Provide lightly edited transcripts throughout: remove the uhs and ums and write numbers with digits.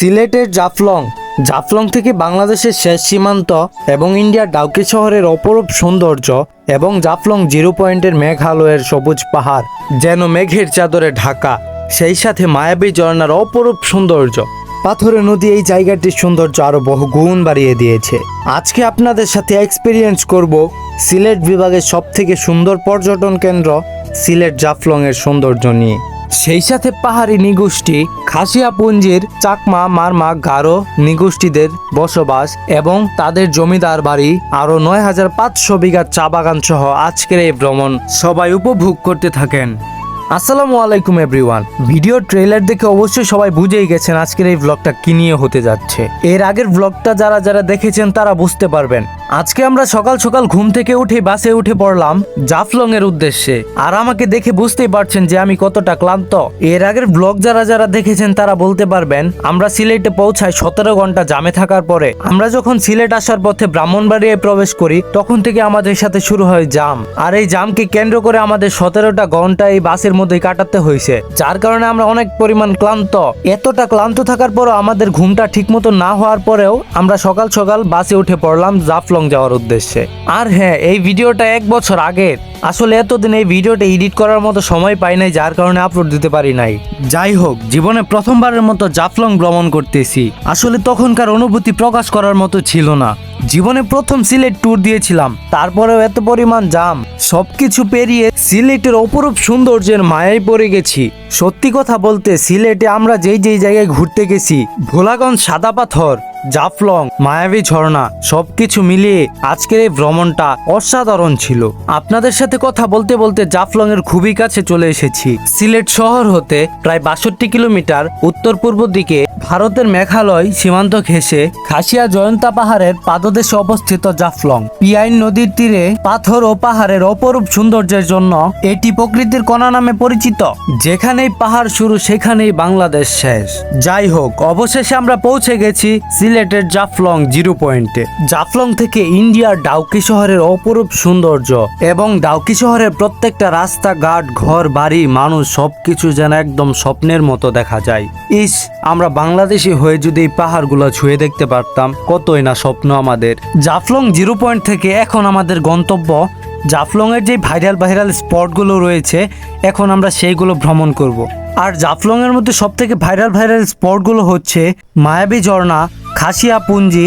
সিলেটের জাফলং জাফলং থেকে বাংলাদেশের শেষ সীমান্ত এবং ইন্ডিয়ার ডাউকি শহরের অপরূপ সৌন্দর্য এবং জাফলং জিরো পয়েন্টের মেঘালয়ের সবুজ পাহাড় যেন মেঘের চাদরে ঢাকা, সেই সাথে মায়াবী ঝর্ণার অপরূপ সৌন্দর্য। পাথরের নদী এই জায়গাটির সৌন্দর্য আরও বহু গুণ বাড়িয়ে দিয়েছে। আজকে আপনাদের সাথে এক্সপিরিয়েন্স করব সিলেট বিভাগের সবথেকে সুন্দর পর্যটন কেন্দ্র সিলেট জাফলং এর সৌন্দর্য নিয়ে। সেই সাথে পাহাড়ি নৃগোষ্ঠী খাসিয়াপুঞ্জির চাকমা, মারমা, গারো নৃগোষ্ঠীদের বসবাস এবং তাদের জমিদার বাড়ি, আরও ৯,৫০০ বিঘা চা বাগান সহ আজকের এই ভ্রমণ সবাই উপভোগ করতে থাকেন। আসসালামু আলাইকুম এভরিওয়ান। ভিডিও ট্রেলার দেখে অবশ্যই সবাই বুঝেই গেছেন আজকের এই ব্লগটা কি নিয়ে হতে যাচ্ছে। এর আগের ব্লগটা যারা যারা দেখেছেন তারা বুঝতে পারবেন। আজকে আমরা সকাল সকাল ঘুম থেকে উঠে বাসে উঠে পড়লাম জাফলং এর উদ্দেশ্যে। আর আমাকে দেখে বুঝতেই পারছেন যে আমি কতটা ক্লান্ত। এর আগের ব্লগ যারা যারা দেখেছেন তারা বলতে পারবেন আমরা সিলেটে পৌঁছাই ১৭ ঘন্টা জামে থাকার পরে। আমরা যখন সিলেট আসার পথে ব্রাহ্মণবাড়িয়ায় প্রবেশ করি তখন থেকে আমাদের সাথে শুরু হয় জাম। আর এই জামকে কেন্দ্র করে আমাদের ১৭টা ঘন্টা এই বাসের মধ্যে কাটাতে হয়েছে, যার কারণে আমরা অনেক পরিমাণ ক্লান্ত। এতটা ক্লান্ত থাকার পরও আমাদের ঘুমটা ঠিক মতো না হওয়ার পরেও আমরা সকাল সকাল বাসে উঠে পড়লাম জাফলং যাওয়ার উদ্দেশ্যে। আর হ্যাঁ, এই ভিডিওটা ১ বছর আগের। আসলে এতদিন এই ভিডিওটা এডিট করার মতো সময় পাই নাই, যার কারণে আপলোড দিতে পারি নাই। যাই হোক, জীবনে প্রথমবারের মতো জাফলং ভ্রমণ করতেছি। আসলে তখনকার অনুভূতি প্রকাশ করার মতো ছিল না। জীবনে প্রথম সিলেট ট্যুর দিয়েছিলাম, তারপরেও এত পরিমাণ জাম। সবকিছু পেরিয়ে সিলেটের অপরূপ সৌন্দর্যের মায়ায় পড়ে গেছি। সত্যি কথা বলতে সিলেটে আমরা যেই জায়গায় ঘুরতে গেছি, ভোলাগঞ্জ, সাদা পাথর, জাফলং, মায়াবী ঝর্ণা, সবকিছু মিলিয়ে আজকের এই ভ্রমণটা অসাধারণ ছিল। আপনাদের সাথে কথা বলতে বলতে জাফলং এর খুবই কাছে চলে এসেছি। সিলেট শহর হতে প্রায় ৬২ কিলোমিটার উত্তর পূর্ব দিকে ভারতের মেঘালয় সীমান্ত ঘেঁষে খাসিয়া জয়ন্তা পাহাড়ের পাদদেশে অবস্থিত জাফলং পিয়াইন নদীর তীরে পাথর ও পাহাড়ের অপরূপ সৌন্দর্যের জন্য এটি প্রকৃতির কণা নামে পরিচিত। যেখানেই পাহাড় শুরু সেখানেই বাংলাদেশ শেষ। যাই হোক, অবশেষে আমরা পৌঁছে গেছি সিলেটের জাফলং জিরো পয়েন্টে। জাফলং থেকে ইন্ডিয়ার ডাউকি শহরের অপরূপ সৌন্দর্য এবং ডাউকি শহরের প্রত্যেকটা রাস্তাঘাট, ঘর বাড়ি, মানুষ সবকিছু যেন একদম স্বপ্নের মতো দেখা যায়। ইস, আমরা বাংলাদেশি হয়ে যদি এই পাহাড়গুলো ছুঁয়ে দেখতে পারতাম, কতই না স্বপ্ন আমাদের। জাফলং জিরো পয়েন্ট থেকে এখন আমাদের গন্তব্য জাফলং এর যে ভাইরাল স্পটগুলো রয়েছে, এখন আমরা সেইগুলো ভ্রমণ করব। আর জাফলং এর মধ্যে সব থেকে ভাইরাল স্পটগুলো হচ্ছে মায়াবী ঝর্ণা, খাসিয়াপুঞ্জি,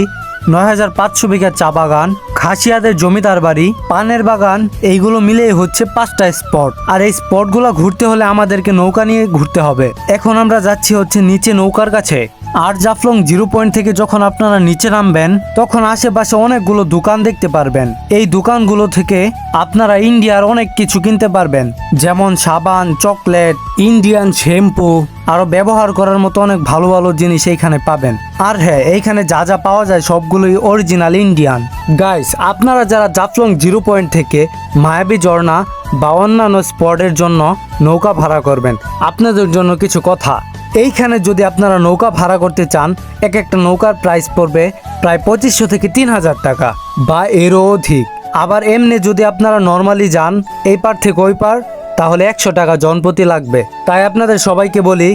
৯,৫০০ বিঘা চা বাগান, খাসিয়াদের জমিদার বাড়ি, পানের বাগান, এইগুলো মিলেই হচ্ছে 5টা স্পট। আর এই স্পটগুলো ঘুরতে হলে আমাদেরকে নৌকা নিয়ে ঘুরতে হবে। এখন আমরা যাচ্ছি হচ্ছে নিচে নৌকার কাছে। আর জাফলং জিরো পয়েন্ট থেকে যখন আপনারা নিচে নামবেন তখন আশেপাশে অনেকগুলো দোকান দেখতে পারবেন। এই দোকানগুলো থেকে আপনারা ইন্ডিয়ার অনেক কিছু কিনতে পারবেন, যেমন সাবান, চকলেট, ইন্ডিয়ান শ্যাম্পু, আরো ব্যবহার করার মতো অনেক ভালো ভালো জিনিস এইখানে পাবেন। আর হ্যাঁ, এইখানে যা যা পাওয়া যায় সবগুলোই অরিজিনাল ইন্ডিয়ান। গাইস, আপনারা যারা জাফলং জিরো পয়েন্ট থেকে মায়াবী ঝর্ণা বা অন্যান্য স্পটের জন্য নৌকা ভাড়া করবেন, আপনাদের জন্য কিছু কথা। এইখানে যদি আপনারা নৌকা ভাড়া করতে চান, এক একটা নৌকার প্রাইস পড়বে প্রায় ২৫০০ থেকে ৩,০০০ টাকা বা এরও অধিক। আবার এমনি যদি আপনারা নর্মালি যান এই পার থেকে ওই পার, তাহলে ১০০ টাকা জনপ্রতি লাগবে। তাই আপনাদের সবাইকে বলি,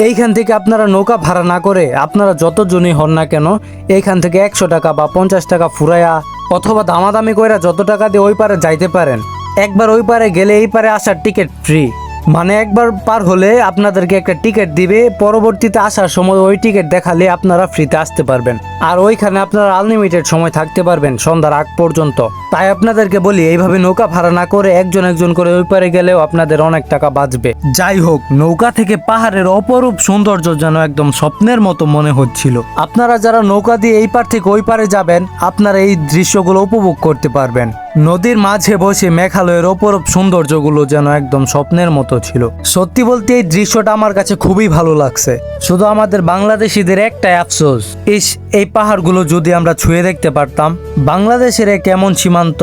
এইখান থেকে আপনারা নৌকা ভাড়া না করে আপনারা যতজনই হন না কেন, এইখান থেকে ১০০ টাকা বা ৫০ টাকা ফুরাইয়া অথবা দামাদামি কইরা যত টাকা দিয়ে ওই পারে যাইতে পারেন। একবার ওই পারে গেলে এই পারে আসার টিকিট ফ্রি। মানে একবার পার হলে আপনাদেরকে একটা টিকিট দিবে, পরবর্তীতে আসার সময় ওই টিকিট দেখালে আপনারা ফ্রিতে আসতে পারবেন। আর ওইখানে আপনারা আনলিমিটেড সময় থাকতে পারবেন, সন্ধ্যার আগ পর্যন্ত। তাই আপনাদেরকে বলি, এইভাবে নৌকা ভাড়া না করে একজন করে ওই পারে গেলেও আপনাদের অনেক টাকা বাঁচবে। যাই হোক, নৌকা থেকে পাহাড়ের অপরূপ সৌন্দর্য যেন একদম স্বপ্নের মতো মনে হচ্ছিল। আপনারা যারা নৌকা দিয়ে এই পার থেকে ওই পারে যাবেন, আপনারা এই দৃশ্যগুলো উপভোগ করতে পারবেন। নদীর মাঝে বসে মেঘালয়ের অপরূপ সৌন্দর্যগুলো যেন একদম স্বপ্নের মতো ছিল। সত্যি বলতে এই দৃশ্যটা আমার কাছে খুবই ভালো লাগছে। শুধু আমাদের বাংলাদেশিদের একটাই আফসোস, এই পাহাড়গুলো যদি আমরা ছুঁয়ে দেখতে পারতাম। বাংলাদেশের এক এমন সীমান্ত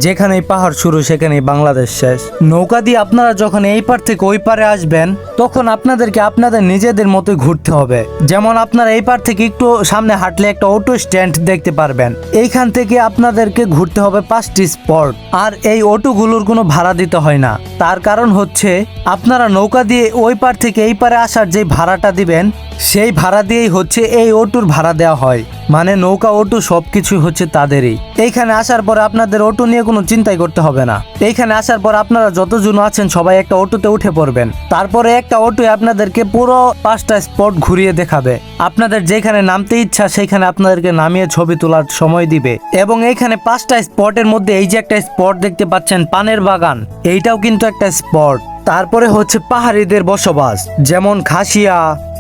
যেখানে পাহাড় শুরু সেখানেই বাংলাদেশ শেষ। নৌকা দিয়ে আপনারা যখন এই পার থেকে ওই পারে আসবেন তখন আপনাদেরকে আপনাদের নিজেদের মতো ঘুরতে হবে। যেমন আপনারা এই পার থেকে একটু সামনে হাঁটলে একটা অটো স্ট্যান্ড দেখতে পারবেন। এইখান থেকে আপনাদেরকে ঘুরতে হবে 5টি স্পট। আর এই অটোগুলোর কোনো ভাড়া দিতে হয় না। তার কারণ হচ্ছে আপনারা নৌকা দিয়ে ওই পার থেকে এই পারে আসার যে ভাড়াটা দিবেন সেই ভাড়া দিয়েই হচ্ছে এই অটোর ভাড়া দেওয়া হয়, মানে নৌকা অটো সবকিছু হচ্ছে তাদেরই। এইখানে আসার পরে আপনাদের অটো নিয়ে কোনো চিন্তাই করতে হবে না। এইখানে আসার পর আপনারা যতজন আছেন সবাই একটা অটোতে উঠে পড়বেন, তারপরে একটা অটোয় আপনাদেরকে পুরো 5টা স্পট ঘুরিয়ে দেখাবে। আপনাদের যেখানে নামতে ইচ্ছা সেইখানে আপনাদেরকে নামিয়ে ছবি তোলার সময় দিবে। এবং এইখানে 5টা স্পটের মধ্যে এই যে একটা স্পট দেখতে পাচ্ছেন পানের বাগান, এইটাও কিন্তু একটা স্পট। তারপরে হচ্ছে পাহাড়িদের বসবাস, যেমন খাসিয়া,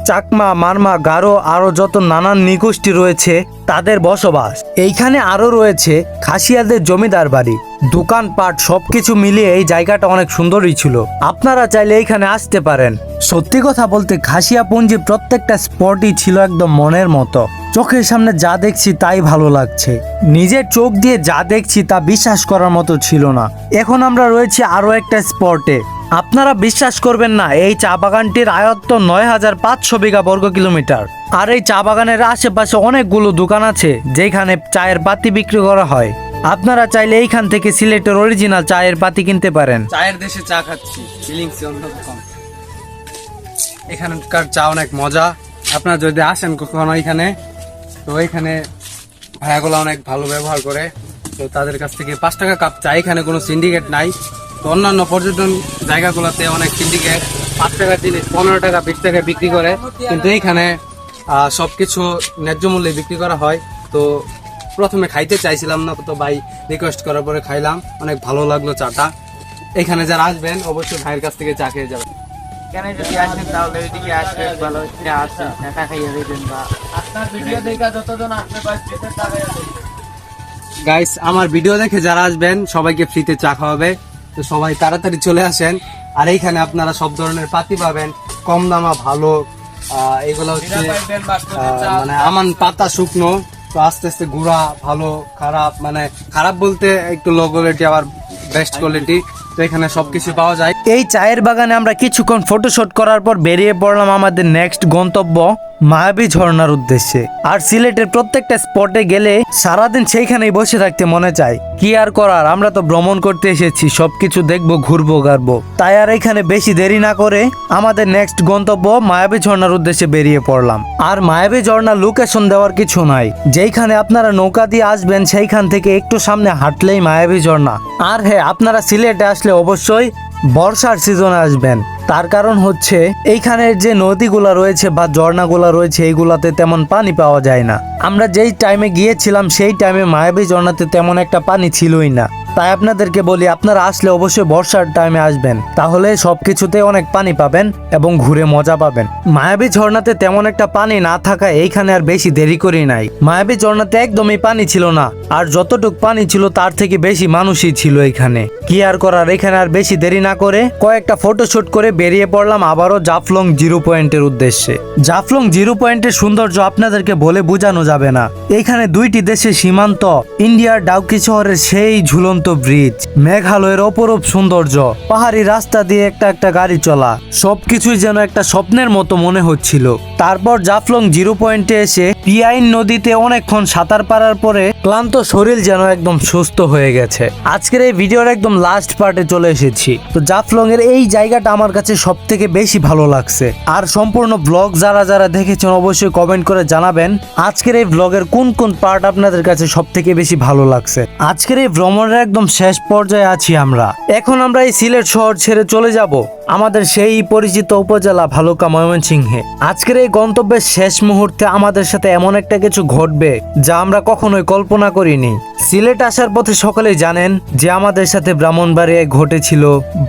চাকমা, মারমা, গারো, আরো যত নানান নিগোষ্ঠী রয়েছে তাদের বসবাস। এইখানে আরো রয়েছে খাসিয়াদের জমিদার বাড়ি, দোকানপাট, সবকিছু মিলিয়ে এই জায়গাটা অনেক সুন্দরই ছিল। আপনারা চাইলে এইখানে আসতে পারেন। সত্যি কথা বলতে খাসিয়াপুঞ্জি প্রত্যেকটা স্পটই ছিল একদম মনের মতো। চোখের সামনে যা দেখছি তাই ভালো লাগছে, নিজের চোখ দিয়ে যা দেখছি তা বিশ্বাস করার মতো ছিল না। এখন আমরা রয়েছি আরো একটা স্পটে। আপনারা বিশ্বাস করবেন না, এই চা বাগানটির আয়ত্ত 9500 বিঘা বর্গ কিলোমিটার। আর এই চা বাগানের আশেপাশে অনেকগুলো দোকান আছে যেখানে চায়ের পাতি বিক্রি করা হয়। আপনারা চাইলে এইখান থেকে সিলেটের অরিজিনাল চায়ের পাতি কিনতে পারেন। চায়ের দেশে চা খাচ্ছি, ফিলিংস অন্যরকম। এখানকার চা অনেক মজা। আপনারা যদি আসেন কখনো এখানে, তো এখানে ভাইয়াগুলো অনেক ভালো ব্যবহার করে। তো তাদের কাছ থেকে 5 টাকা কাপ চা, এখানে কোনো সিন্ডিকেট নাই। তো অন্যান্য পর্যটন জায়গাগুলোতে অনেক সিন্ডিকেট 5 টাকা জিনিস 15 টাকা 20 টাকায় বিক্রি করে, কিন্তু এইখানে সবকিছু ন্যায্য মূল্যে বিক্রি করা হয়। তো প্রথমে খাইতে চাইছিলাম না, তো ভাই রিকোয়েস্ট করার পরে খাইলাম, অনেক ভালো লাগলো চাটা। এখানে যারা আসবেন অবশ্যই ভাইয়ের কাছ থেকে চা খেয়ে যাবেন। কেন যদি আসেন তাহলে এদিকে আসলে ভালো হচ্ছে, আসেন টাকা খাইয়ে দেবেন বা আপনার ভিডিও দেখা যতজন আসবে বা টাকা দেবেন। গাইস, আমার ভিডিও দেখে যারা আসবেন সবাইকে ফ্রিতে চা খাওয়াবে, তো সবাই তাড়াতাড়ি চলে আসেন। আর এইখানে আপনারা সব ধরনের পাতি পাবেন, কম দামা ভালো। এগুলো হচ্ছে মানে আমান পাতা শুকনো, তো আস্তে আস্তে গুঁড়া, ভালো খারাপ, মানে খারাপ বলতে একটু লো কোয়ালিটি আবার বেস্ট কোয়ালিটি, তো এখানে সবকিছু পাওয়া যায়। এই চায়ের বাগানে আমরা কিছুক্ষণ ফটোশুট করার পর বেরিয়ে পড়লাম আমাদের নেক্সট গন্তব্য মায়াবী ঝর্ণার উদ্দেশ্যে। আর সিলেটের প্রত্যেকটা স্পটে গেলে সারাদিন সেইখানেই বসে থাকতে মনে চায়। কি আর করার, আমরা তো ভ্রমণ করতে এসেছি, সবকিছু দেখবো, ঘুরবো, গাড়বো। তাই আর এখানে বেশি দেরি না করে আমাদের নেক্সট গন্তব্য মায়াবী ঝর্ণার উদ্দেশ্যে বেরিয়ে পড়লাম। আর মায়াবী ঝর্ণার লোকেশন দেওয়ার কিছু নাই, যেইখানে আপনারা নৌকা দিয়ে আসবেন সেইখান থেকে একটু সামনে হাঁটলেই মায়াবী ঝর্ণা। আর হ্যাঁ, আপনারা সিলেটে আসলে অবশ্যই বর্ষার সিজনে আসবেন। তার কারণ হচ্ছে এইখানের যে নদীগুলা রয়েছে বা ঝর্ণাগুলা রয়েছে এইগুলাতে তেমন পানি পাওয়া যায় না। আমরা যেই টাইমে গিয়েছিলাম সেই টাইমে মায়াবী ঝর্ণাতে তেমন একটা পানি ছিলই না। তাই আপনাদেরকে বলি, আপনারা আসলে অবশ্যই বর্ষার টাইমে আসবেন, তাহলে সবকিছুতে অনেক পানি পাবেন এবং ঘুরে মজা পাবেন। মায়াবী ঝর্ণাতে তেমন একটা পানি না থাকায় এইখানে আর বেশি দেরি করি নাই। মায়াবী ঝর্ণাতে একদমই পানি ছিল না, আর যতটুক পানি ছিল তার থেকে বেশি মানুষই ছিল এখানে। কি আর করার, এখানে আর বেশি দেরি না করে কয়েকটা ফটোশুট করে বেরিয়ে পড়লাম আবারও জাফলং জিরো পয়েন্টের উদ্দেশ্যে। জাফলং জিরো পয়েন্টের সৌন্দর্য আপনাদেরকে বলে বোঝানো যাবে না। এইখানে দুইটি দেশের সীমান্ত, ইন্ডিয়ার ডাউকি শহরের সেই ঝুলন্ত ব্রিজ, মেঘালয়ের অপরূপ সৌন্দর্য, পাহাড়ি রাস্তা দিয়ে একটা একটা গাড়ি চলা, সবকিছুই যেন একটা স্বপ্নের মতো মনে হচ্ছিল। তারপর জাফলং জিরো পয়েন্টে এসে পিয়াইন নদীতে অনেকক্ষণ সাঁতার পারার পরে ক্লান্ত শরীর যেন একদম সুস্থ হয়ে গেছে। আজকের এই ভিডিওর একদম লাস্ট পার্টে চলে এসেছি। তো জাফলং এর এই জায়গাটা আমার কাছে সব থেকে বেশি ভালো লাগছে। আর সম্পূর্ণ ব্লগ যারা যারা দেখেছেন অবশ্যই কমেন্ট করে জানাবেন আজকের এই ব্লগের কোন কোন পার্ট আপনাদের কাছে সব থেকে বেশি ভালো লাগছে। আজকের এই ভ্রমণের একদম শেষ পর্যায়ে আছি আমরা। এখন আমরা এই সিলেট শহর ছেড়ে চলে যাব আমাদের সেই পরিচিত উপজেলা ভালুকা ময়মনসিংহে। আজকের এই গন্তব্যের শেষ মুহূর্তে আমাদের সাথে এমন একটা কিছু ঘটবে যা আমরা কখনোই কল্পনা করিনি। সিলেট আসার পথে সকলেই জানেন যে আমাদের সাথে ব্রাহ্মণবাড়িয়ায় ঘটেছিল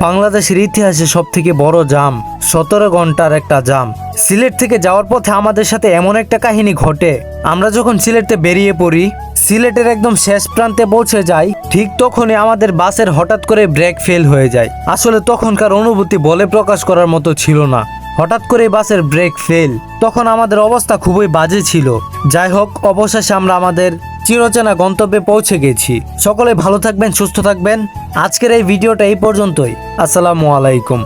বাংলাদেশের ইতিহাসে সব থেকে বড় জাম, 17 ঘন্টার একটা জাম। সিলেট থেকে যাওয়ার পথে আমাদের সাথে এমন একটা কাহিনী ঘটে, আমরা যখন সিলেটে বেরিয়ে পড়ি, সিলেটের একদম শেষ প্রান্তে পৌঁছে যাই, ঠিক তখনই আমাদের বাসের হঠাৎ করে ব্রেক ফেল হয়ে যায়। আসলে তখনকার অনুভূতি বলে প্রকাশ করার মতো ছিল না। হঠাৎ করে বাসের ব্রেক ফেল, তখন আমাদের অবস্থা খুবই বাজে ছিল। যাই হোক, অবশেষে আমরা আমাদের চিরচেনা গন্তব্যে পৌঁছে গেছি। সকলে ভালো থাকবেন, সুস্থ থাকবেন। আজকের এই ভিডিওটা এই পর্যন্তই। আসসালামু আলাইকুম।